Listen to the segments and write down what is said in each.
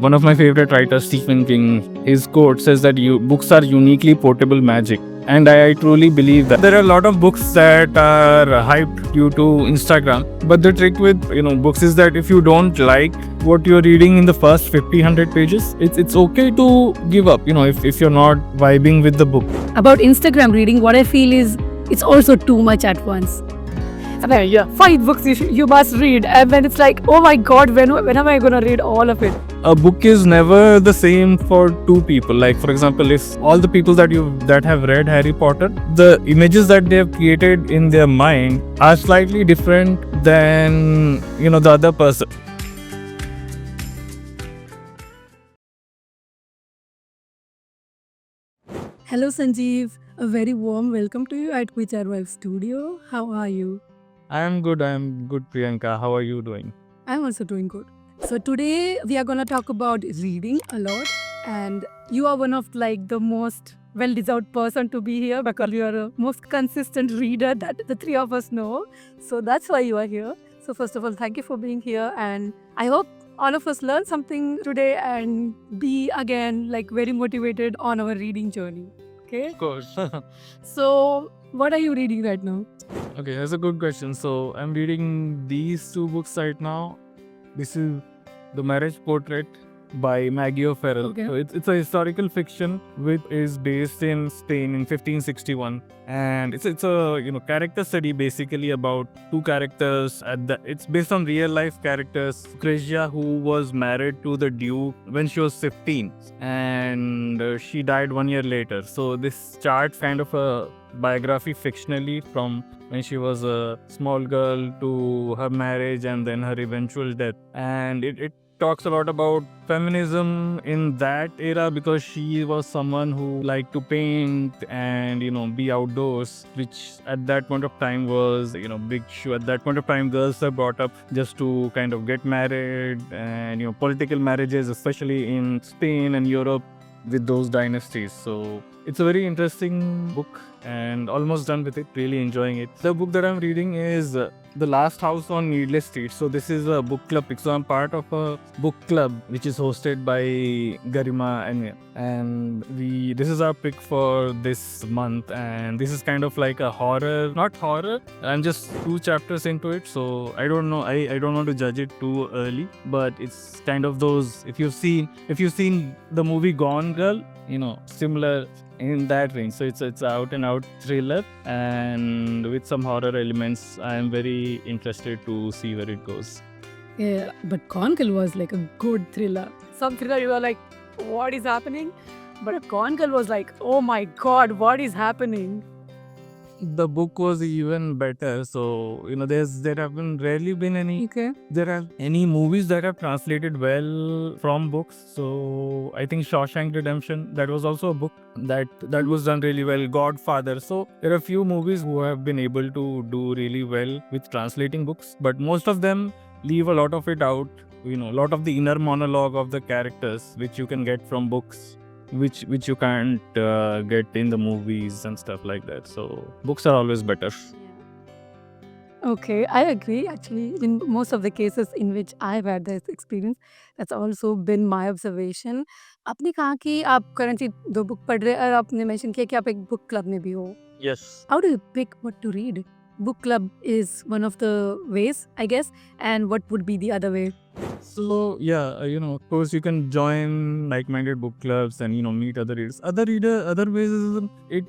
One of my favorite writers, Stephen King, his quote says that books are uniquely portable magic. And I truly believe that. There are a lot of books that are hyped due to Instagram. But the trick with books is that if you don't like what you're reading in the first 50, 100 pages, it's okay to give up, if you're not vibing with the book. About Instagram reading, what I feel is it's also too much at once. Yeah, 5 books you must read, and then it's like, oh my god, when am I gonna read all of it? A book is never the same for two people. Like, for example, if all the people that have read Harry Potter, the images that they have created in their mind are slightly different than the other person. Hello Sanjeev, a very warm welcome to you at Which Are Wife Studio. How are you? I am good, Priyanka. How are you doing? I'm also doing good. So today we are gonna talk about reading a lot, and you are one of the most well-deserved person to be here because you are the most consistent reader that the three of us know. So that's why you are here. So first of all, thank you for being here, and I hope all of us learn something today and be again very motivated on our reading journey. Okay. Of course. So what are you reading right now? Okay, that's a good question. So I'm reading these two books right now. This is The Marriage Portrait by Maggie O'Farrell. Okay. So it's a historical fiction which is based in Spain in 1561, and it's a character study basically about two characters. It's based on real life characters. Lucrezia, who was married to the Duke when she was 15, and she died 1 year later. So this charts kind of a biography fictionally from when she was a small girl to her marriage and then her eventual death. And it talks a lot about feminism in that era because she was someone who liked to paint and be outdoors, which at that point of time was big issue. At that point of time, girls were brought up just to kind of get married, and political marriages, especially in Spain and Europe with those dynasties. So it's a very interesting book and almost done with it, really enjoying it. The book that I'm reading is The Last House on Needless Street. So this is a book club. So I'm part of a book club which is hosted by Garima and this is our pick for this month, and this is kind of like a horror, not horror. I'm just 2 chapters into it, so I don't know. I don't want to judge it too early, but it's kind of those, if you've seen the movie Gone Girl, similar in that range. So it's out and out thriller and with some horror elements. I am very interested to see where it goes. Yeah, but Gone Girl was like a good thriller. Some thriller you are like, what is happening? But Gone Girl was like, oh my god, what is happening? The book was even better. So there haven't rarely been any. Okay. There are any movies that have translated well from books. So I think Shawshank Redemption, that was also a book that was done really well. Godfather. So there are a few movies who have been able to do really well with translating books, but most of them leave a lot of it out. A lot of the inner monologue of the characters, which you can get from books, which you can't get in the movies and stuff like that. So books are always better. Okay, I agree. Actually, in most of the cases in which I've had this experience, that's also been my observation. आपने कहा कि आप currently 2 book पढ़ रहे हैं और आपने mention किया कि आप एक book club में भी हो. Yes. How do you pick what to read? Book club is one of the ways, I guess. And what would be the other way? So yeah, of course you can join like-minded book clubs and meet other readers. Other ways is it.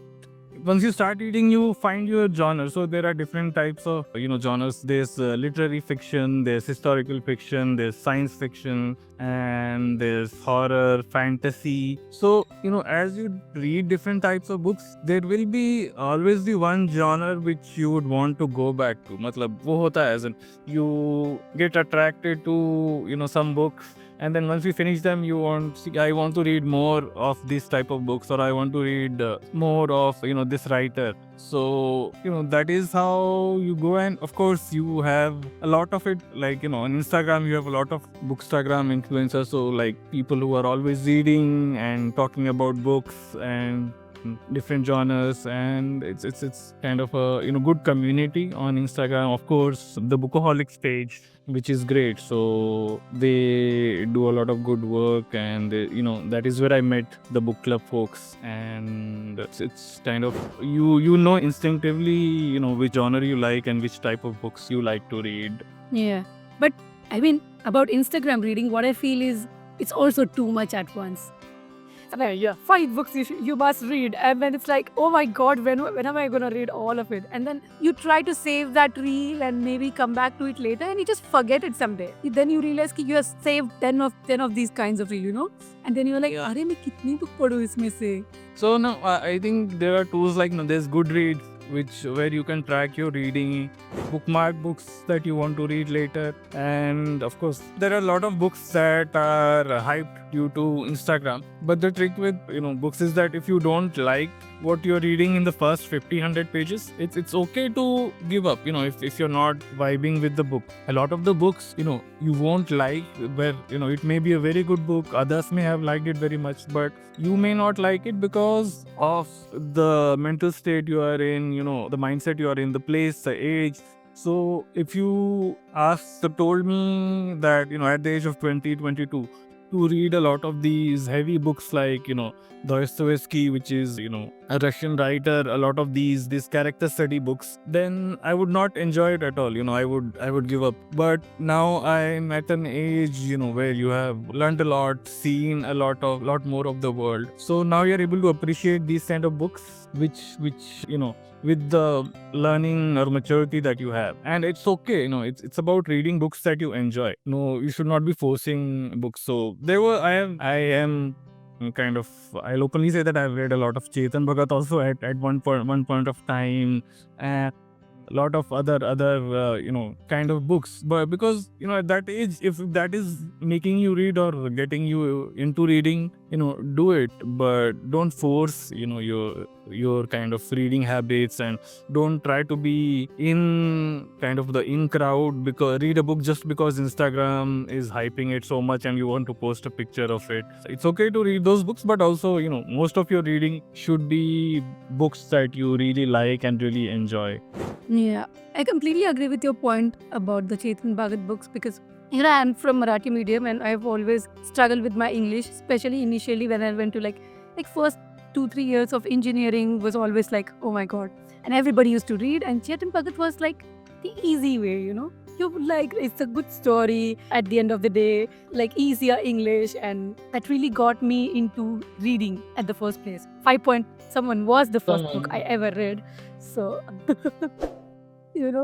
Once you start reading, you find your genre. So there are different types of genres. There's literary fiction, there's historical fiction, there's science fiction, and there's horror, fantasy. So as you read different types of books, there will be always the one genre which you would want to go back to. मतलब वो होता है, as in you get attracted to some books, and then once you finish them, I want to read more of this type of books, or I want to read more of this writer. So that is how you go. And of course you have a lot of it, like on Instagram you have a lot of bookstagram influencers, so like people who are always reading and talking about books and different genres, and it's kind of a good community on Instagram. Of course, the Bookaholics page, which is great. So they do a lot of good work, and that is where I met the book club folks, and it's kind of you instinctively which genre you like and which type of books you like to read. Yeah. But I mean, about Instagram reading, what I feel is it's also too much at once. Yeah, 5 books you must read. And then it's like, oh my God, when am I going to read all of it? And then you try to save that reel and maybe come back to it later and you just forget it someday. Then you realize that you have saved 10 of these kinds of reel, And then you're like, Yeah. "Arey, मैं कितनी book पढूं इसमें से?" So now I think there are tools like there's Goodreads, where you can track your reading, bookmark books that you want to read later, and of course there are a lot of books that are hyped due to Instagram. But the trick with books is that if you don't like what you're reading in the first 50-100 pages, it's okay to give up. If you're not vibing with the book, a lot of the books you won't like, where it may be a very good book, others may have liked it very much, but you may not like it because of the mental state you are in, the mindset you are in, the place, the age. So if you told me that at the age of 20-22 to read a lot of these heavy books like Dostoevsky, which is a Russian writer, a lot of these character study books, then I would not enjoy it at all. I would give up. But now I'm at an age where you have learned a lot, seen a lot more of the world. So now you're able to appreciate these kind of books, which with the learning or maturity that you have. And it's okay, it's about reading books that you enjoy. You should not be forcing books. So I am kind of, I'll openly say that I've read a lot of Chetan Bhagat also at one point of time, and a lot of other kind of books. But because at that age, if that is making you read or getting you into reading, do it, but don't force your kind of reading habits, and don't try to be in kind of the in crowd, because read a book just because Instagram is hyping it so much and you want to post a picture of it. It's okay to read those books, but also most of your reading should be books that you really like and really enjoy. Yeah, I completely agree with your point about the Chetan Bhagat books, because I'm from Marathi medium and I've always struggled with my English, especially initially when I went to like first 2-3 years of engineering was always like, oh my God. And everybody used to read, and Chetan Bhagat was like the easy way, You like, it's a good story at the end of the day, like easier English, and that really got me into reading at the first place. 5 Point Someone was the first book I ever read. So,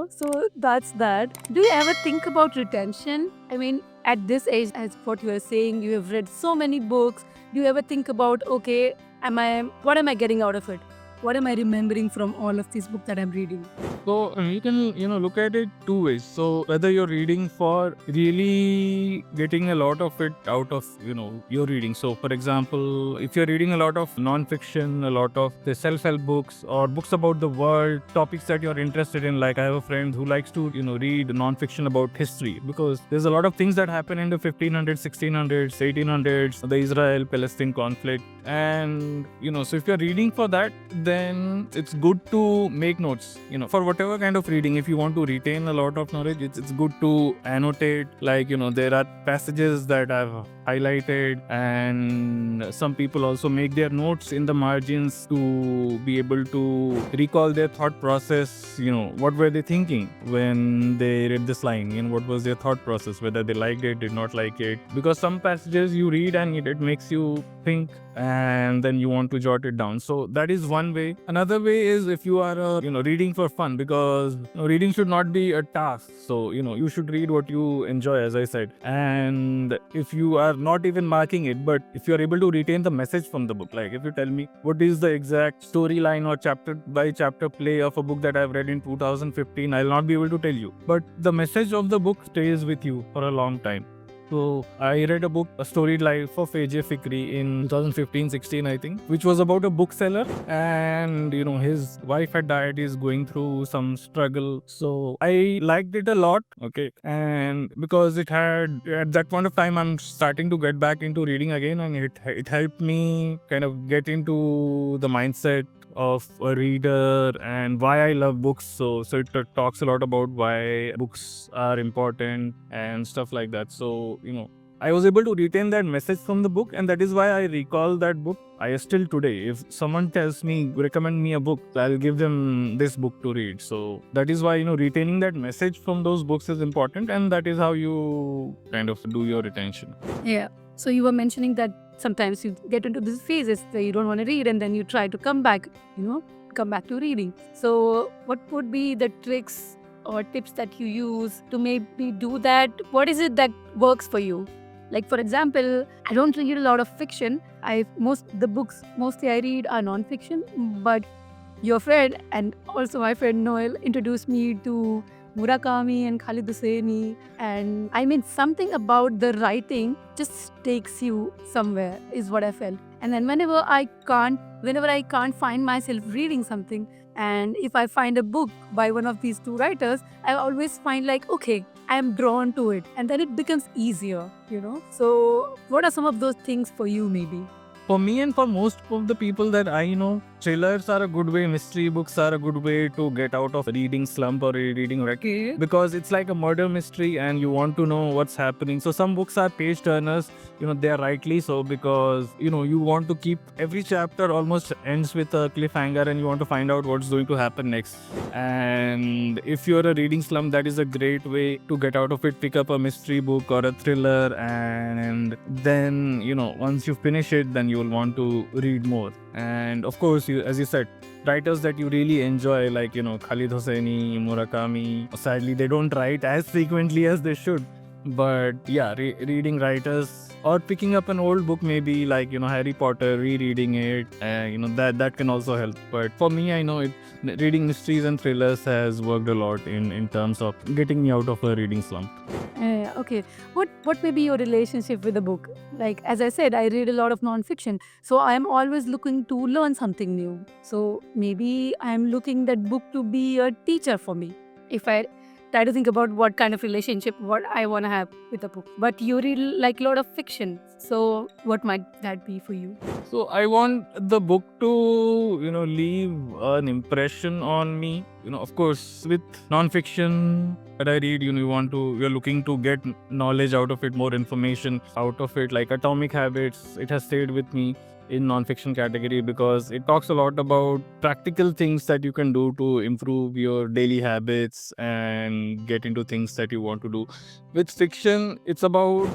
so that's that. Do you ever think about retention? I mean, at this age, as what you are saying, you have read so many books. Do you ever think about, okay, what am I getting out of it? What am I remembering from all of these books that I'm reading? So you can look at it two ways. So whether you're reading for really getting a lot of it out of your reading. So for example, if you're reading a lot of non-fiction, a lot of the self-help books or books about the world, topics that you're interested in, like I have a friend who likes to read non-fiction about history, because there's a lot of things that happen in the 1500s, 1600s, 1800s, the Israel-Palestine conflict, and so if you're reading for that, then it's good to make notes. For whatever kind of reading, if you want to retain a lot of knowledge, it's good to annotate. Like there are passages that I've highlighted, and some people also make their notes in the margins to be able to recall their thought process. What were they thinking when they read this line? What was their thought process, whether they liked it, did not like it, because some passages you read and it makes you think, and then you want to jot it down. So that is one way. Another way is if you are reading for fun, because reading should not be a task. So you should read what you enjoy, as I said. And if you are not even marking it, but if you are able to retain the message from the book, like if you tell me what is the exact storyline or chapter by chapter play of a book that I've read in 2015, I'll not be able to tell you, but the message of the book stays with you for a long time. So I read a book, A Storied Life of AJ Fikri, in 2015-16, I think, which was about a bookseller, and his wife had died. He's going through some struggle. So I liked it a lot. Okay, and because it had, at that point of time, I'm starting to get back into reading again, and it helped me kind of get into the mindset of a reader and why I love books. So it talks a lot about why books are important and stuff like that. So I was able to retain that message from the book, and that is why I recall that book. I still today, if someone tells me, recommend me a book, I'll give them this book to read. So that is why retaining that message from those books is important, and that is how you kind of do your retention. Yeah. So you were mentioning that sometimes you get into these phases where you don't want to read and then you try to come back to reading. So what would be the tricks or tips that you use to maybe do that? What is it that works for you? Like, for example, I don't read a lot of fiction. The books mostly I read are non-fiction, but your friend and also my friend Noel introduced me to Murakami and Khalid Hosseini, and I mean, something about the writing just takes you somewhere is what I felt. And then whenever I can't find myself reading something, and if I find a book by one of these two writers, I always find like, okay, I am drawn to it, and then it becomes easier. So what are some of those things for you maybe? For me and for most of the people that I know, thrillers are a good way, mystery books are a good way to get out of reading slump or reading wreck. Okay. Because it's like a murder mystery and you want to know what's happening. So some books are page turners, they are rightly so, because you want to keep every chapter almost ends with a cliffhanger and you want to find out what's going to happen next. And if you're a reading slump, that is a great way to get out of it. Pick up a mystery book or a thriller, and then once you finish it, then you will want to read more. And of course, as you said, writers that you really enjoy, like Khalid Hosseini, Murakami. Sadly, they don't write as frequently as they should. But yeah, reading writers or picking up an old book, maybe like Harry Potter, rereading it, that can also help. But for me, I know reading mysteries and thrillers has worked a lot in terms of getting me out of a reading slump. Okay. What may be your relationship with the book? Like, as I said, I read a lot of non-fiction, so I am always looking to learn something new. So maybe I am looking that book to be a teacher for me. If I try to think about what kind of relationship what I want to have with a book. But you read like a lot of fiction, so what might that be for you? So I want the book to leave an impression on me. Of course, with non-fiction that I read, you're looking to get knowledge out of it, more information out of it. Like Atomic Habits, it has stayed with me in non-fiction category because it talks a lot about practical things that you can do to improve your daily habits and get into things that you want to do. With fiction, it's about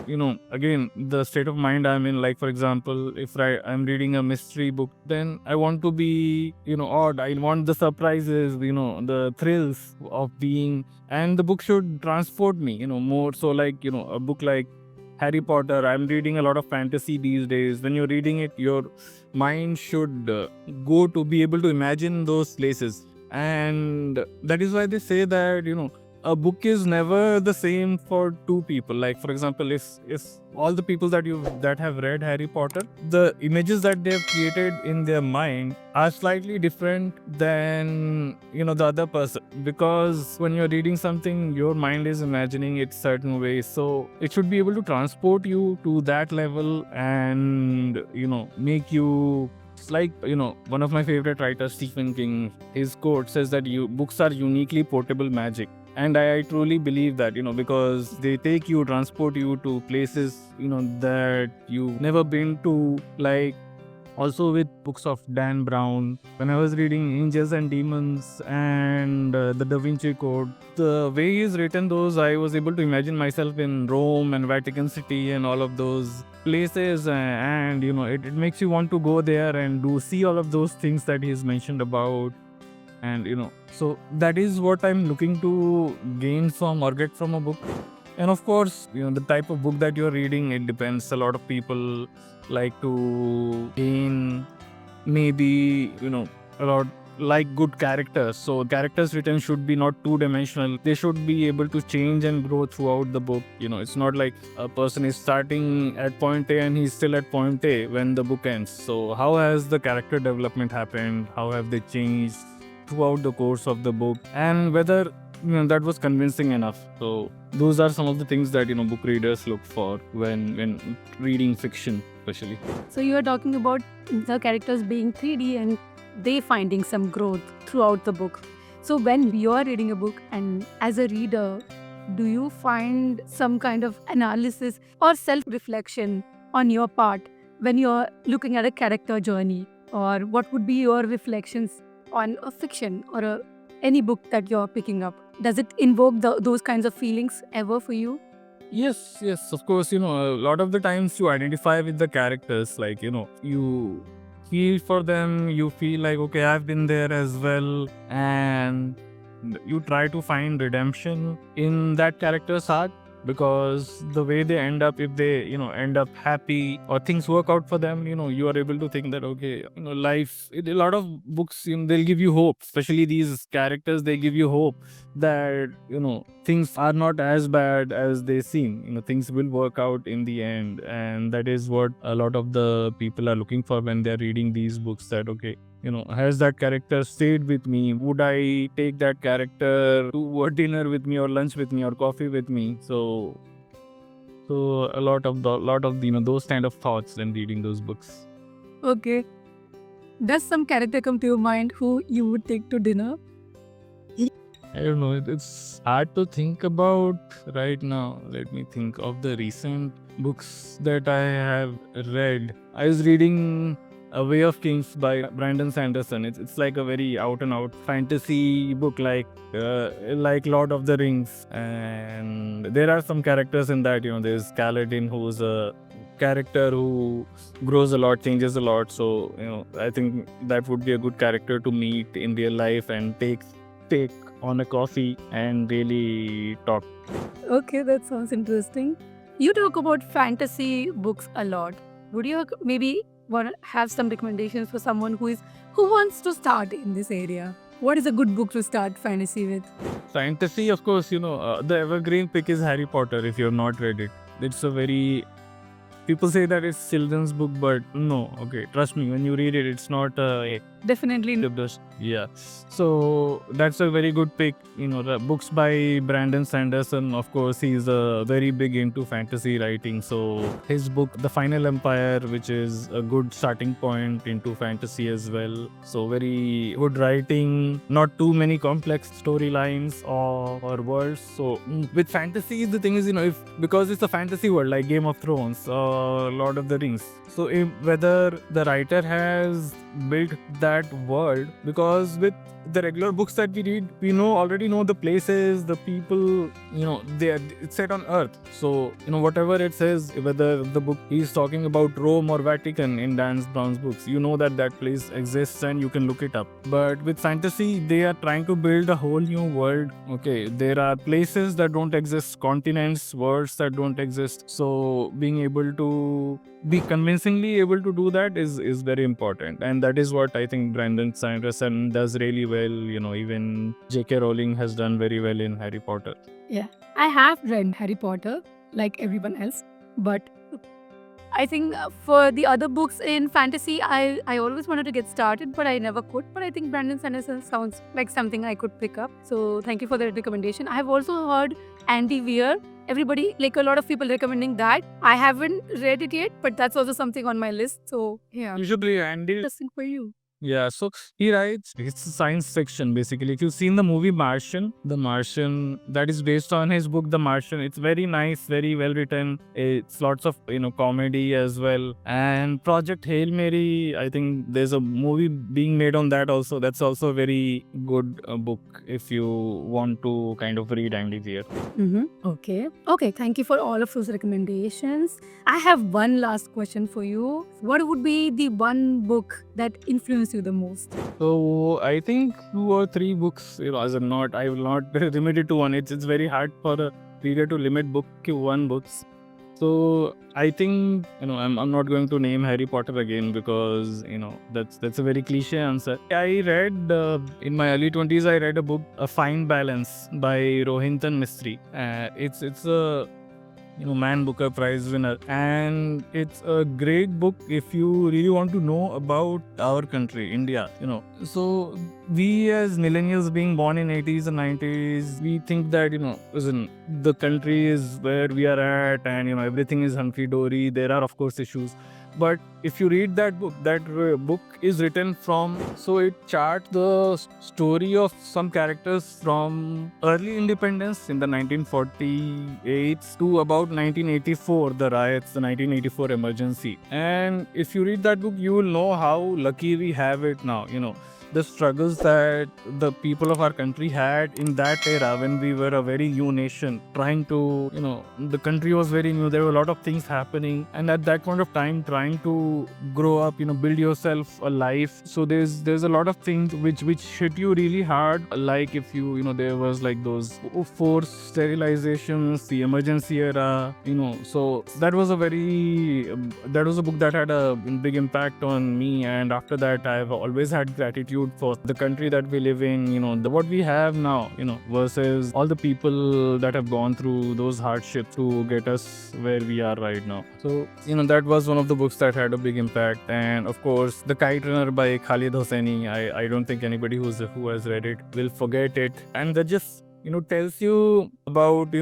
again, the state of mind I'm in. Like, for example, if I'm reading a mystery book, then I want to be odd. I want the surprises, the thrills of being, and the book should transport me more. So like a book like Harry Potter, I'm reading a lot of fantasy these days. When you're reading it, your mind should go to be able to imagine those places. And that is why they say that, a book is never the same for two people. Like, for example, if all the people that have read Harry Potter, the images that they have created in their mind are slightly different than the other person, because when you're reading something, your mind is imagining it certain ways. So it should be able to transport you to that level and make you. It's like one of my favorite writers, Stephen King, his quote says that books are uniquely portable magic. And I truly believe that, because they transport you to places, that you've never been to. Like, also with books of Dan Brown, when I was reading Angels and Demons and the Da Vinci Code, the way he's written those, I was able to imagine myself in Rome and Vatican City and all of those places, and it makes you want to go there and see all of those things that he's mentioned about. And so that is what I'm looking to gain from or get from a book. And of course, the type of book that you're reading, it depends. A lot of people like to gain maybe a lot like good characters. So characters written should be not two-dimensional. They should be able to change and grow throughout the book. It's not like a person is starting at point A and he's still at point A when the book ends. So how has the character development happened? How have they changed throughout the course of the book? And whether that was convincing enough. So those are some of the things that book readers look for when reading fiction, especially. So you are talking about the characters being 3D and they finding some growth throughout the book. So when you are reading a book and as a reader, do you find some kind of analysis or self-reflection on your part when you're looking at a character journey? Or what would be your reflections on a fiction or any book that you're picking up? Does it invoke those kinds of feelings ever for you? Yes, of course. A lot of the times you identify with the characters, like, you feel for them, you feel like, okay, I've been there as well, and you try to find redemption in that character's arc, because the way they end up, if they, end up happy or things work out for them, you are able to think that, okay, life, a lot of books, they'll give you hope, especially these characters, they give you hope that, things are not as bad as they seem. Things will work out in the end. And that is what a lot of the people are looking for when they're reading these books, that, okay, has that character stayed with me? Would I take that character to a dinner with me or lunch with me or coffee with me? So a lot of those kind of thoughts when reading those books. Okay. Does some character come to your mind who you would take to dinner? I don't know. It's hard to think about right now. Let me think of the recent books that I have read. I was reading A Way of Kings by Brandon Sanderson. It's like a very out and out fantasy book, like Lord of the Rings. And there are some characters in that. There's Kaladin, who's a character who grows a lot, changes a lot. So I think that would be a good character to meet in real life and take on a coffee and really talk. Okay, that sounds interesting. You talk about fantasy books a lot. Would you maybe want to have some recommendations for someone who wants to start in this area? What is a good book to start fantasy with? Fantasy, of course, the evergreen pick is Harry Potter if you have not read it. It's a very... People say that it's children's book, but no, okay, trust me, when you read it, it's not Definitely. Yeah. So that's a very good pick. The books by Brandon Sanderson, of course, he's very big into fantasy writing. So his book, The Final Empire, which is a good starting point into fantasy as well. So very good writing, not too many complex storylines or worlds. So with fantasy, the thing is, because it's a fantasy world like Game of Thrones or Lord of the Rings. So whether the writer has built that world, because with the regular books that we read, we already know the places, the people, it's set on Earth. So whatever it says, whether the book is talking about Rome or Vatican in Dan Brown's books, that place exists and you can look it up. But with fantasy, they are trying to build a whole new world. Okay, there are places that don't exist, continents, worlds that don't exist. So being able to be convincingly able to do that is very important, and that is what I think Brandon Sanderson does really well. Even J.K. Rowling has done very well in Harry Potter. Yeah, I have read Harry Potter like everyone else, but I think for the other books in fantasy, I always wanted to get started, but I never could. But I think Brandon Sanderson sounds like something I could pick up. So thank you for the recommendation. I have also heard Andy Weir. Everybody, like a lot of people recommending that. I haven't read it yet, but that's also something on my list. So yeah, Usually Andy... interesting for you. Yeah, so he writes, it's science fiction basically. If you've seen the movie Martian, that is based on his book The Martian. It's very nice, very well written. It's lots of comedy as well. And Project Hail Mary, I think there's a movie being made on that also. That's also a very good book if you want to kind of read Andy Weir. Okay, thank you for all of those recommendations. I have one last question for you. What would be the one book that influenced you the most? So I think 2 or 3 books, I will not limit it to one. It's very hard for a reader to limit book to one book. So I think I'm not going to name Harry Potter again because that's a very cliche answer. I read in my early 20s. I read a book, A Fine Balance by Rohinton Mistry. It's a Man Booker Prize winner, and it's a great book if you really want to know about our country, India. So we as millennials, being born in 80s and 90s, we think that listen, the country is where we are at, and everything is hunky dory. There are of course issues, but if you read that book, that book is written from, so it charts the story of some characters from early independence in the 1948 to about 1984, the riots, the 1984 emergency. And if you read that book, you will know how lucky we have it now. The struggles that the people of our country had in that era when we were a very new nation, trying to, the country was very new. There were a lot of things happening, and at that point of time, trying to grow up, build yourself a life. So there's a lot of things which hit you really hard. Like if there was like those forced sterilizations, the emergency era, So that was a book that had a big impact on me. And after that, I've always had gratitude for the country that we live in, what we have now, versus all the people that have gone through those hardships to get us where we are right now. So, that was one of the books that had a big impact. And of course, The Kite Runner by Khalid Hosseini. I don't think anybody who has read it will forget it. And that just, tells you about,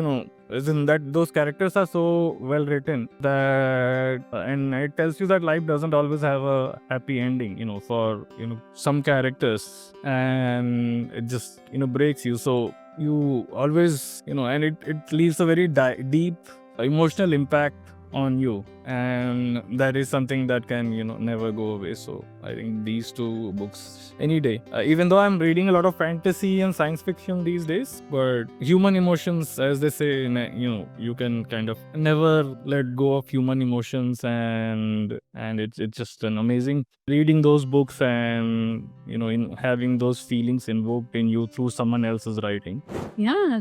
isn't that those characters are so well written that, and it tells you that life doesn't always have a happy ending, for some characters, and it just breaks you. So you always and it leaves a very deep emotional impact on you, and that is something that can never go away. So I think these two books any day, even though I'm reading a lot of fantasy and science fiction these days, but human emotions, as they say, you can kind of never let go of human emotions, and it's just an amazing reading those books, and in having those feelings invoked in you through someone else's writing. Yeah,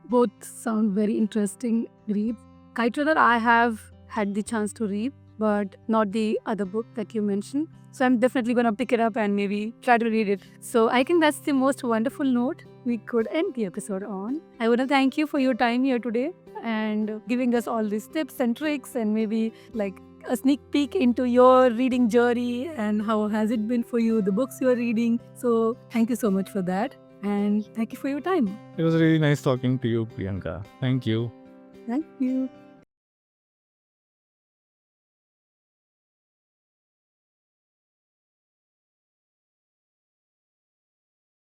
both sound very interesting reads. Kite Runner I have had the chance to read, but not the other book that you mentioned. So I'm definitely going to pick it up and maybe try to read it. So I think that's the most wonderful note we could end the episode on. I want to thank you for your time here today and giving us all these tips and tricks, and maybe like a sneak peek into your reading journey and how has it been for you, the books you're reading. So thank you so much for that, and thank you for your time. It was really nice talking to you, Priyanka. Thank you. Thank you.